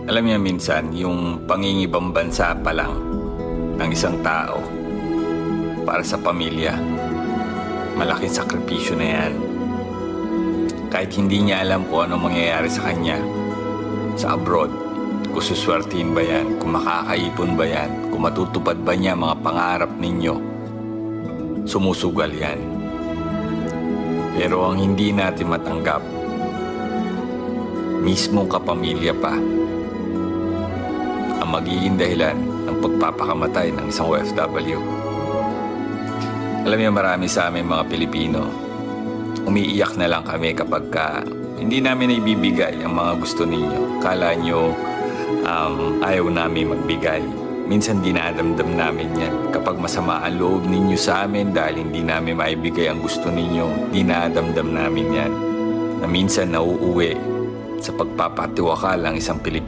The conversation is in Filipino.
Alam niyo minsan, yung pangingibang bansa pa lang ng isang tao para sa pamilya, malaking sakripisyo na yan. Kahit hindi niya alam kung ano mangyayari sa kanya sa abroad, kung suswertihin ba yan, kung makakaipon ba yan, kung matutupad ba niya mga pangarap ninyo, sumusugal yan. Pero ang hindi natin matanggap, mismong kapamilya pa ang magiging dahilan ng pagpapakamatay ng isang OFW. Alam niyo, marami sa amin mga Pilipino, umiiyak na lang kami kapag hindi namin ibibigay ang mga gusto ninyo. Kala nyo ayaw namin magbigay. Minsan dinadamdam namin yan. Kapag masama ang loob ninyo sa amin dahil hindi namin maibigay ang gusto ninyo, dinadamdam namin yan. Na minsan nauuwi sa pagpapatiwakal ang isang Pilipino